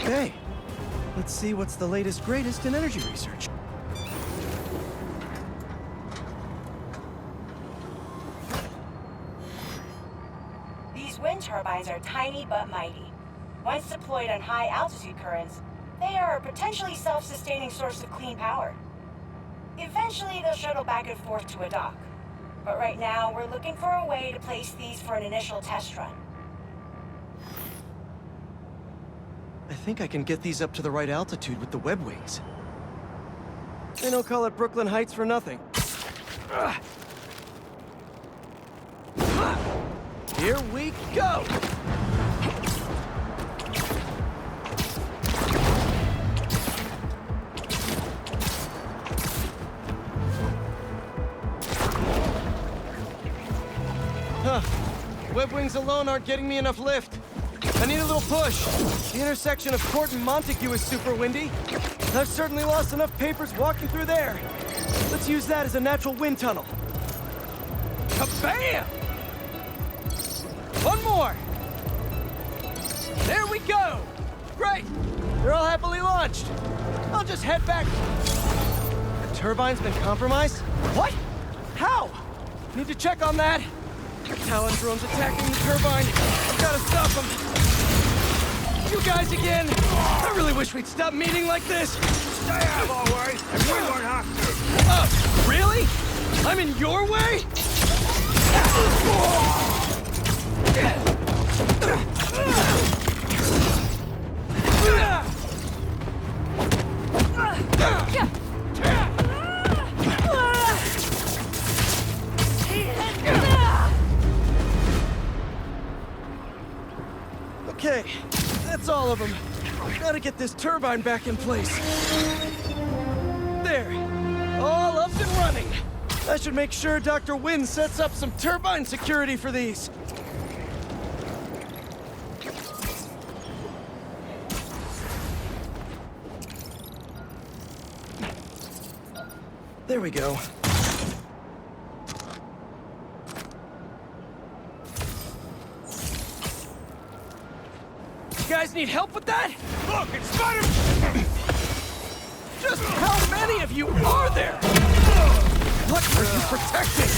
Okay, let's see what's the latest greatest in energy research. These wind turbines are tiny but mighty. Once deployed on high altitude currents, they are a potentially self-sustaining source of clean power. Eventually, they'll shuttle back and forth to a dock. But right now, we're looking for a way to place these for an initial test run. I think I can get these up to the right altitude with the web wings. They don't call it Brooklyn Heights for nothing. Here we go! Huh. Web wings alone aren't getting me enough lift. I need a little push. The intersection of Court and Montague is super windy. I've certainly lost enough papers walking through there. Let's use that as a natural wind tunnel. Kabam! One more! There we go! Great! They're all happily launched. I'll just head back. The turbine's been compromised? What? How? Need to check on that. Talon drone's attacking the turbine. I've got to stop them. You guys again? I really wish we'd stop meeting like this. Stay out of our way, and we won't have to. Really? I'm in your way? Okay, that's all of them. Gotta get this turbine back in place. There, all up and running. I should make sure Dr. Wynn sets up some turbine security for these. There we go. You guys need help with that? Look, it's Spider! Just how many of you are there? What are you protecting?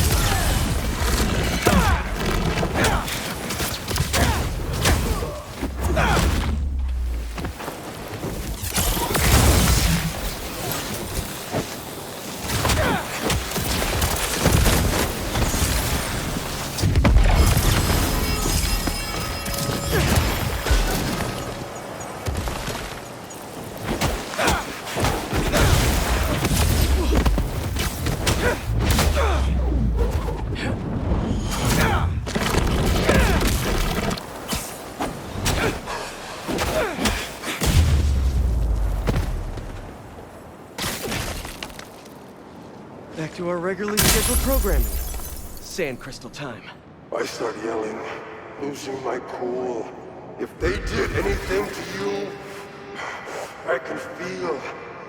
Back to our regularly scheduled programming. Sand crystal time. I start yelling, losing my cool. If they did anything to you, I can feel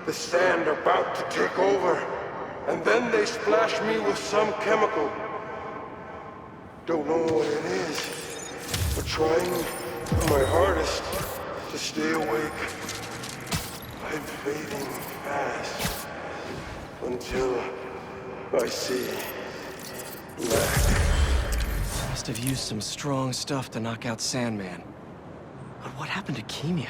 the sand about to take over. And then they splash me with some chemical. Don't know what it is, but trying my hardest to stay awake. I'm fading fast until I see black. Must have used some strong stuff to knock out Sandman. But what happened to Kemia?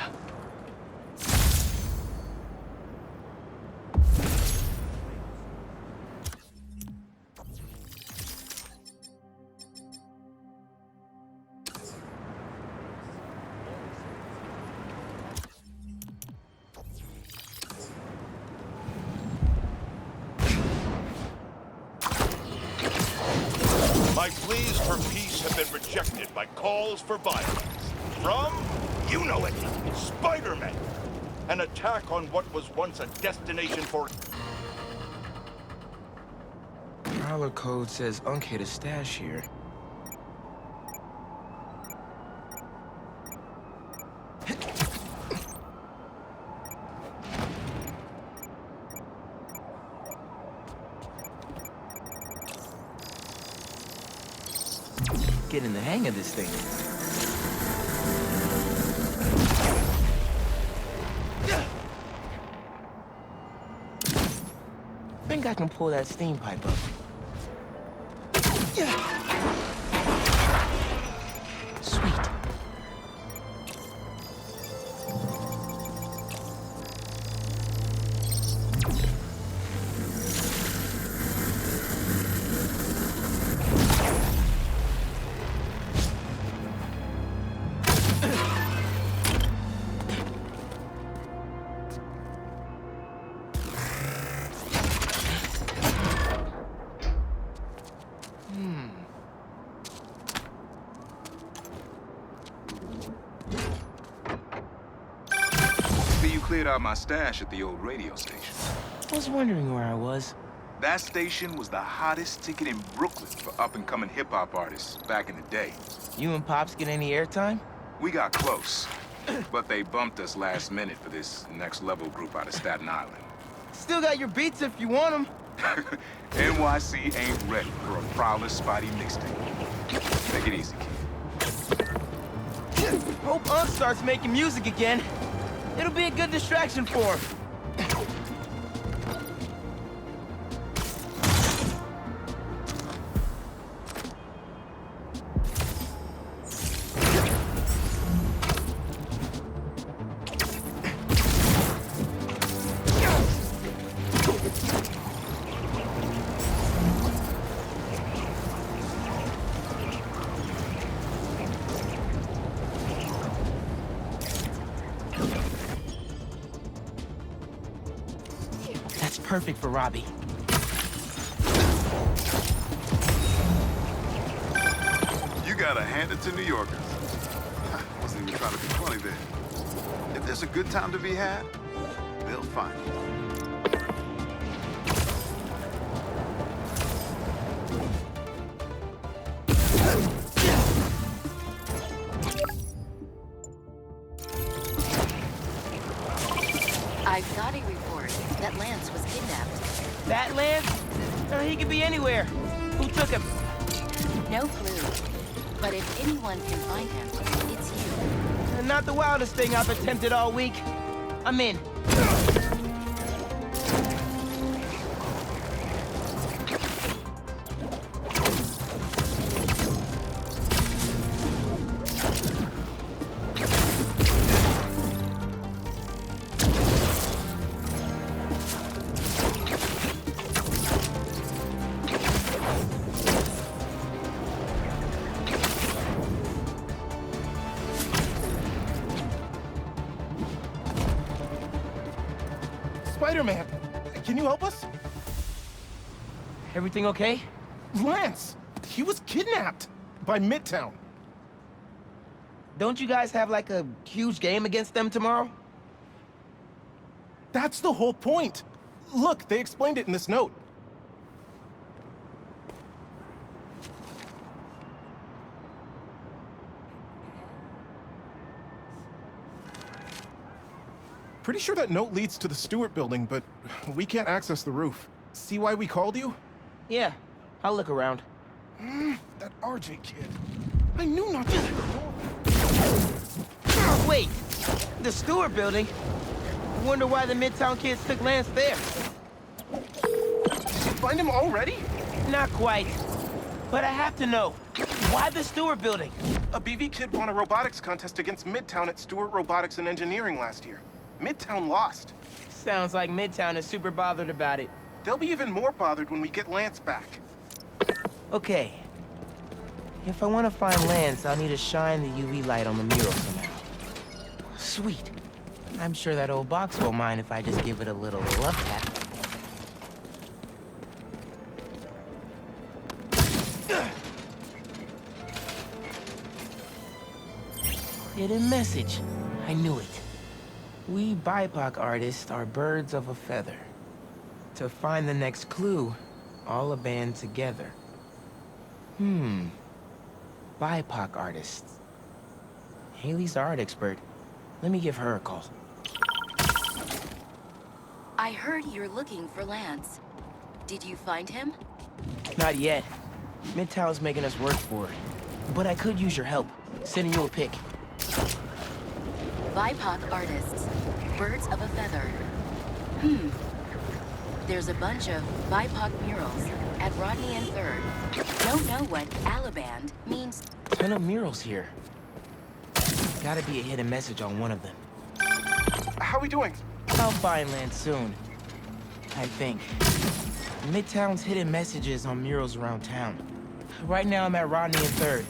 My pleas for peace have been rejected by calls for violence. From, you know it, Spider-Man. An attack on what was once a destination for... Prowler code says Unc a stash here. Getting the hang of this thing. I can pull that steam pipe up. Sweet. Cleared out my stash at the old radio station. I was wondering where I was. That station was the hottest ticket in Brooklyn for up-and-coming hip-hop artists back in the day. You and Pops get any airtime? We got close, but they bumped us last minute for this next-level group out of Staten Island. Still got your beats if you want them. NYC ain't ready for a Prowler Spotty mixtape. Take it easy, kid. Hope Unc starts making music again. It'll be a good distraction for him. Perfect for Robbie. You gotta hand it to New Yorkers. I wasn't even trying to be funny there. If there's a good time to be had, they'll find it. I've got a report that Lance was kidnapped. That Lance? He could be anywhere. Who took him? No clue. But if anyone can find him, it's you. Not the wildest thing I've attempted all week. I'm in. Spider-Man, can you help us? Everything okay? Lance, he was kidnapped by Midtown. Don't you guys have like a huge game against them tomorrow? That's the whole point. Look, they explained it in this note. Pretty sure that note leads to the Stewart building, but we can't access the roof. See why we called you? Yeah, I'll look around. That RJ kid. I knew not to. Wait, the Stewart building? I wonder why the Midtown kids took Lance there. Find him already? Not quite, but I have to know. Why the Stewart building? A BV kid won a robotics contest against Midtown at Stewart Robotics and Engineering last year. Midtown lost. Sounds like Midtown is super bothered about it. They'll be even more bothered when we get Lance back. Okay. If I want to find Lance, I'll need to shine the UV light on the mural somehow. Sweet. I'm sure that old box won't mind if I just give it a little love tap. Hidden message. I knew it. We BIPOC artists are birds of a feather. To find the next clue, all a band together. BIPOC artists. Haley's the art expert. Let me give her a call. I heard you're looking for Lance. Did you find him? Not yet. Midtown's making us work for it. But I could use your help. Sending you a pic. BIPOC artists. Birds of a feather. There's a bunch of BIPOC murals at Rodney and 3rd. Don't know what Alaband means. Ton of murals here. Gotta be a hidden message on one of them. How we doing? I'll find land soon. I think. Midtown's hidden messages on murals around town. Right now I'm at Rodney and 3rd,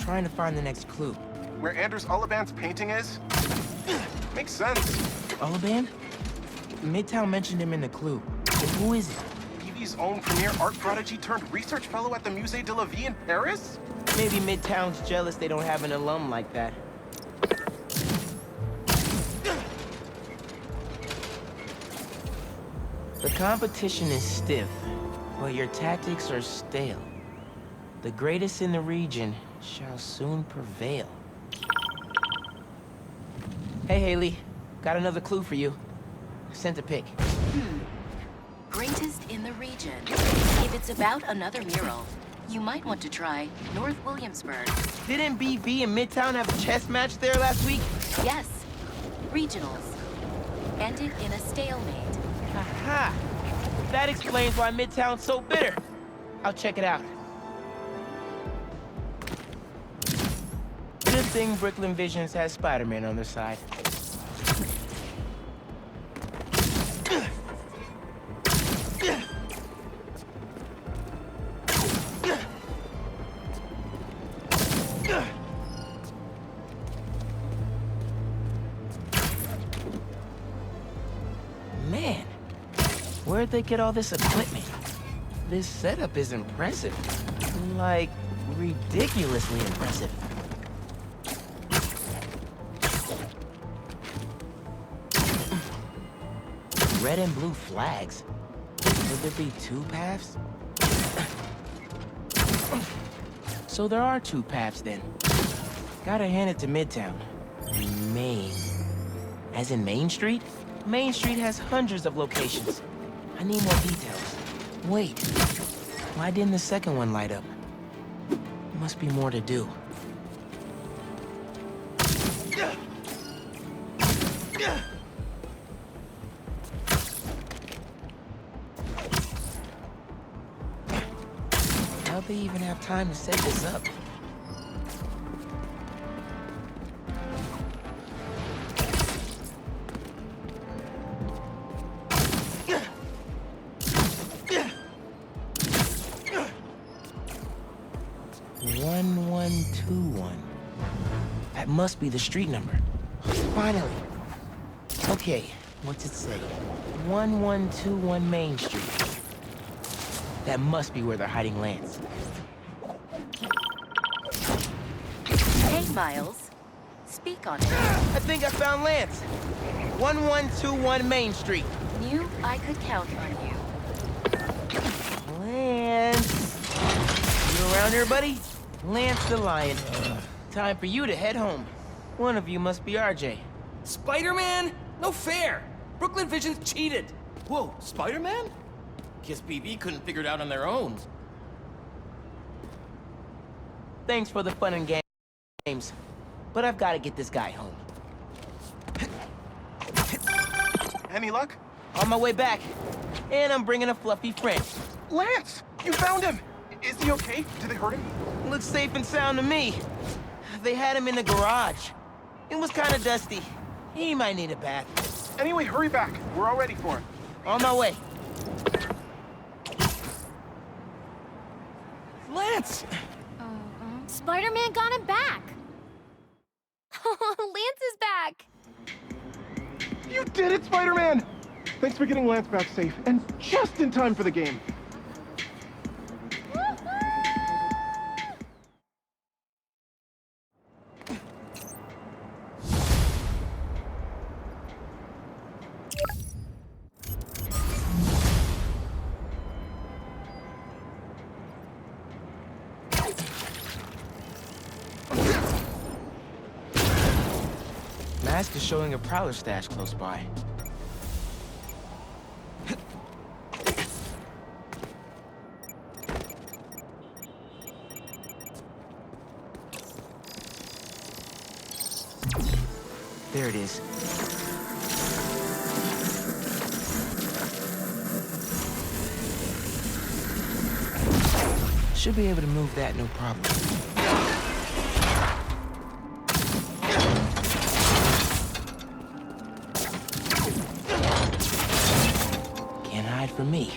trying to find the next clue. Where Anders Ullaband's painting is? Makes sense. Ullaband? Midtown mentioned him in the clue. But who is it? BB's own premier art prodigy turned research fellow at the Musée de la Vie in Paris? Maybe Midtown's jealous they don't have an alum like that. The competition is stiff, but your tactics are stale. The greatest in the region shall soon prevail. Hey, Haley. Got another clue for you. Sent a pic. Greatest in the region. If it's about another mural, you might want to try North Williamsburg. Didn't BB and Midtown have a chess match there last week? Yes, regionals. Ended in a stalemate. Aha! That explains why Midtown's so bitter. I'll check it out. Good thing Brooklyn Visions has Spider-Man on their side. Man, where'd they get all this equipment? This setup is impressive. Like, ridiculously impressive. Red and blue flags. Would there be two paths? So there are two paths then. Gotta hand it to Midtown. Main. As in Main Street? Main Street has hundreds of locations. I need more details. Wait. Why didn't the second one light up? Must be more to do. How'd they even have time to set this up? That must be the street number. Finally. Okay, what's it say? 1121 Main Street. That must be where they're hiding Lance. Hey, Miles. Speak on it. I think I found Lance. 1121 Main Street. Knew I could count on you. Lance. You around here, buddy? Lance the Lion. Time for you to head home. One of you must be RJ. Spider-Man? No fair! Brooklyn Visions cheated! Whoa, Spider-Man? Guess BB couldn't figure it out on their own. Thanks for the fun and games, but I've got to get this guy home. Any luck? On my way back, and I'm bringing a fluffy friend. Lance! You found him! Is he okay? Did they hurt him? Looks safe and sound to me. They had him in the garage. It was kind of dusty. He might need a bath. Anyway, hurry back. We're all ready for it. On my way. Lance! Spider-Man got him back! Lance is back! You did it, Spider-Man! Thanks for getting Lance back safe, and just in time for the game. Mask is showing a Prowler stash close by. There it is. Should be able to move that no problem. Can't hide from me.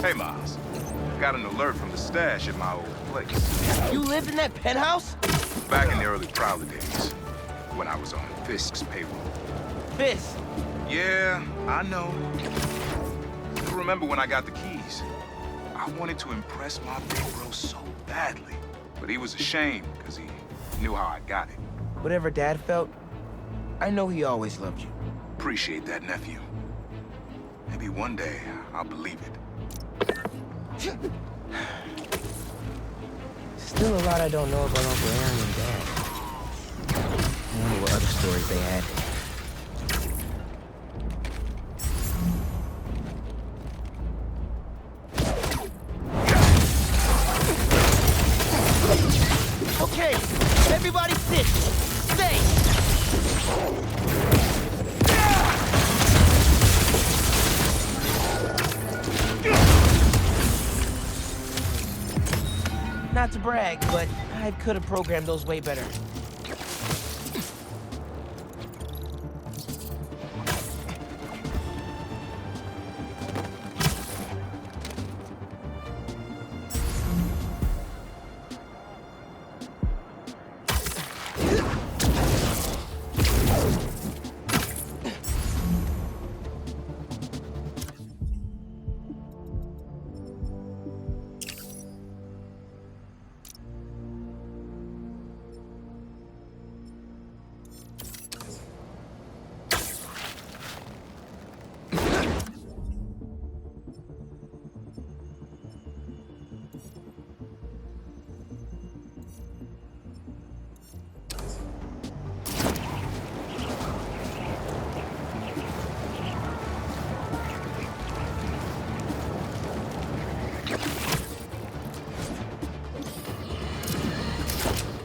Hey, Miles. Got an alert from the stash at my old place. You lived in that penthouse? Back in the early Prowler days, when I was on Fisk's payroll. Fisk. Yeah, I know. Still remember when I got the keys. I wanted to impress my big bro so badly. But he was ashamed, because he knew how I got it. Whatever Dad felt, I know he always loved you. Appreciate that, nephew. Maybe one day I'll believe it. Still a lot I don't know about Uncle Aaron and Dad. I wonder what other stories they had. Okay, everybody sit. Stay. Not to brag, but I could have programmed those way better.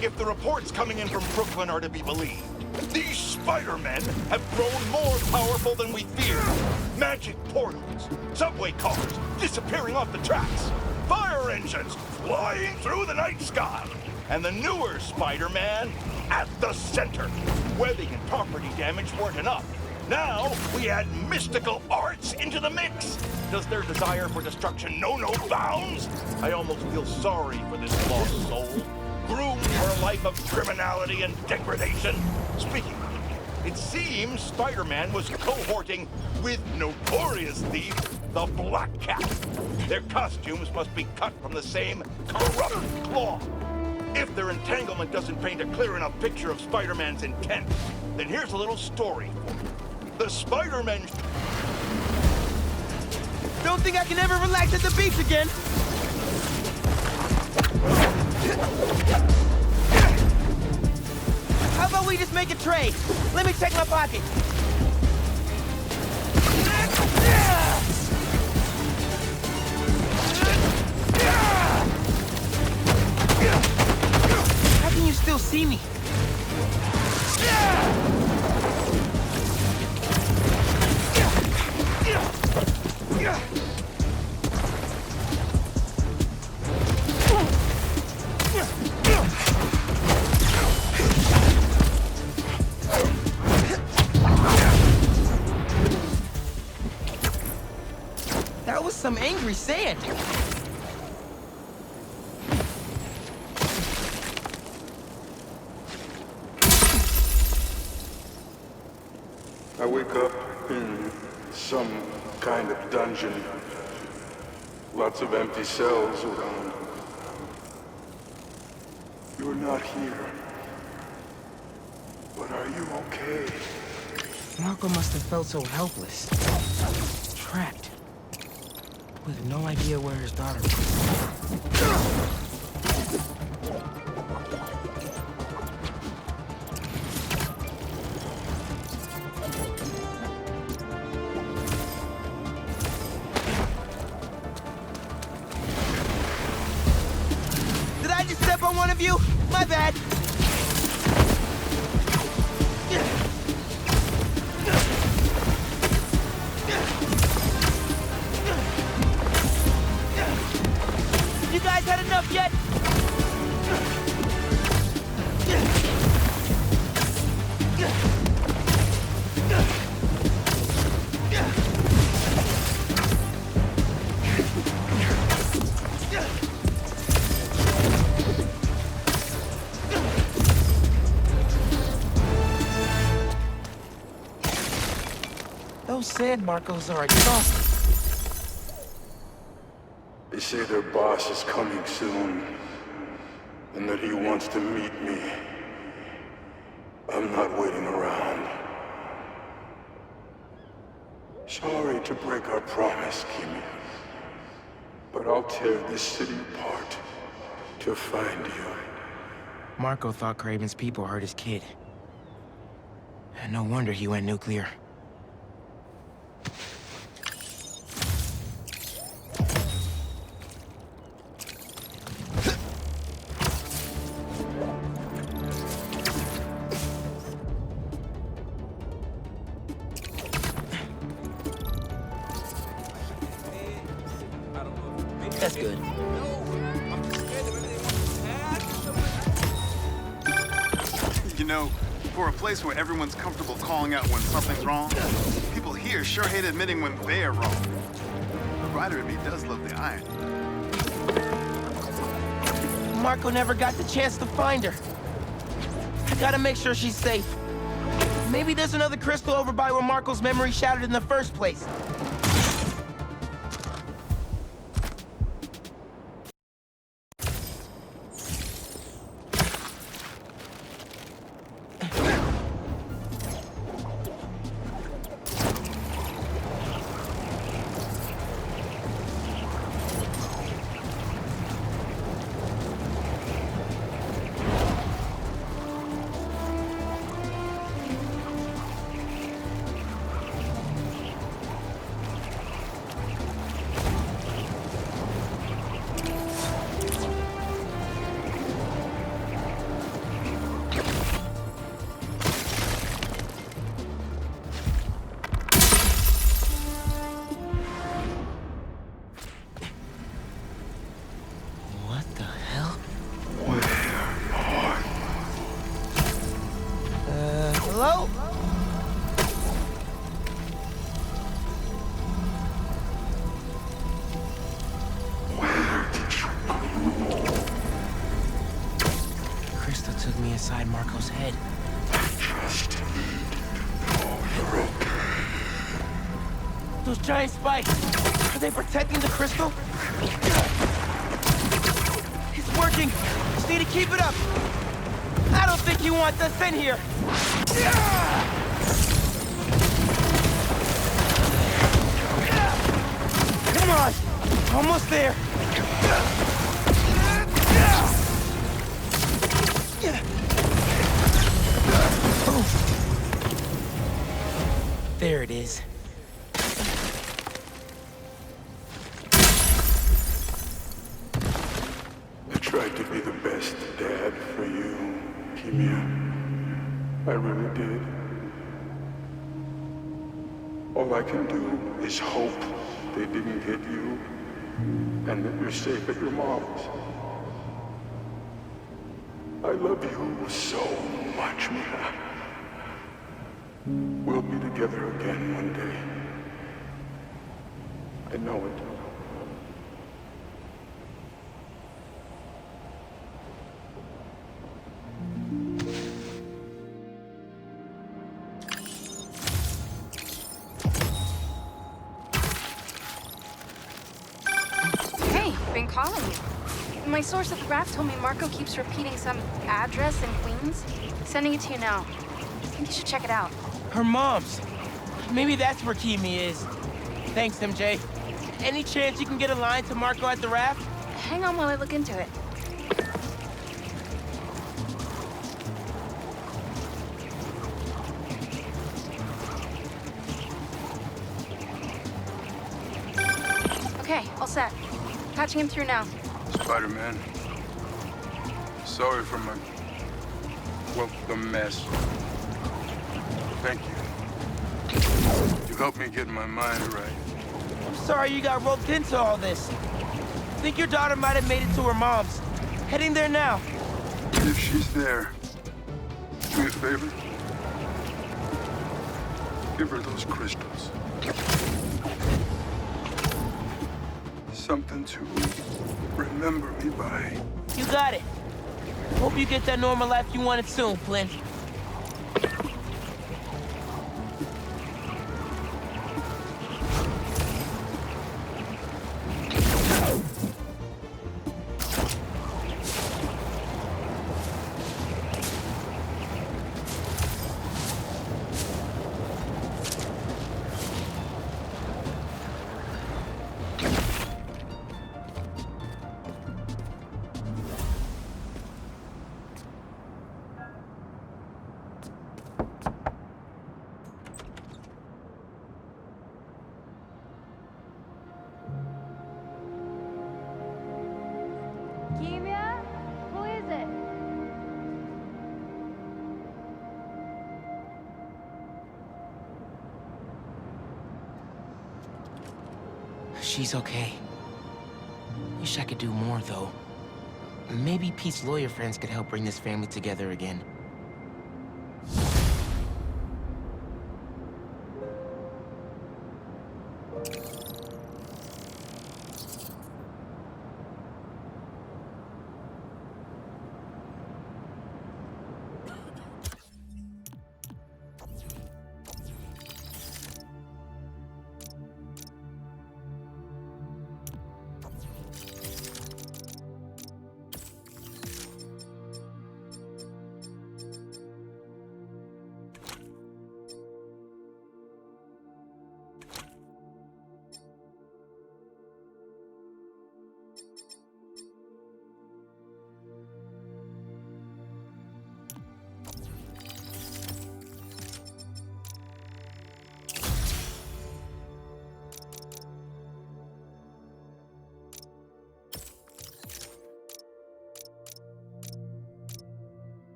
If the reports coming in from Brooklyn are to be believed, these Spider-Men have grown more powerful than we feared. Magic portals, subway cars disappearing off the tracks, fire engines flying through the night sky, and the newer Spider-Man at the center. Webbing and property damage weren't enough. Now we add mystical arts into the mix. Does their desire for destruction know no bounds? I almost feel sorry for this lost soul, groomed for a life of criminality and degradation. Speaking of it seems Spider-Man was cohorting with notorious thief, the Black Cat. Their costumes must be cut from the same corrupt cloth. If their entanglement doesn't paint a clear enough picture of Spider-Man's intent, then here's a little story for you. The Spider-Man... Don't think I can ever relax at the beach again! How about we just make a trade? Let me check my pocket. How can you still see me? That was some angry sand. I wake up in some kind of dungeon. Lots of empty cells around. You're not here. But are you okay? Marco must have felt so helpless. Trapped. With no idea where his daughter was. of you! My bad! You guys had enough yet? Those sand Marcos are exhausting. They say their boss is coming soon, and that he wants to meet me. I'm not waiting around. Sorry to break our promise, Kimi, but I'll tear this city apart to find you. Marco thought Kraven's people hurt his kid. And no wonder he went nuclear. That's good. You know, for a place where everyone's comfortable calling out when something's wrong, people here sure hate admitting when they're wrong. The writer in me does love the irony. Marco never got the chance to find her. I gotta make sure she's safe. Maybe there's another crystal over by where Marco's memory shattered in the first place. Hello? Crystal took me inside Marco's head. Just you're okay. Those giant spikes, are they protecting the crystal? It's working. Just need to keep it up. I don't think you want us in here. Come on, almost there. There it is. I tried to be the best dad for you, Kimia. I really did. All I can do is hope they didn't get you and that you're safe at your mom's. I love you so much, Mia. We'll be together again one day. I know it. Calling you. My source at the graph told me Marco keeps repeating some address in Queens. Sending it to you now. I think you should check it out. Her mom's. Maybe that's where Kimi is. Thanks, MJ. Any chance you can get a line to Marco at the raft? Hang on while I look into it. Okay, all set. Patching him through now. Spider-Man, Sorry for my... well, the mess. Thank you. You helped me get my mind right. I'm sorry you got roped into all this. I think your daughter might have made it to her mom's. Heading there now. If she's there, do me a favor. Give her those crystals. Something to remember me by. You got it. Hope you get that normal life you wanted soon, Flynn. Kimia? Who is it? She's okay. Wish I could do more, though. Maybe Pete's lawyer friends could help bring this family together again.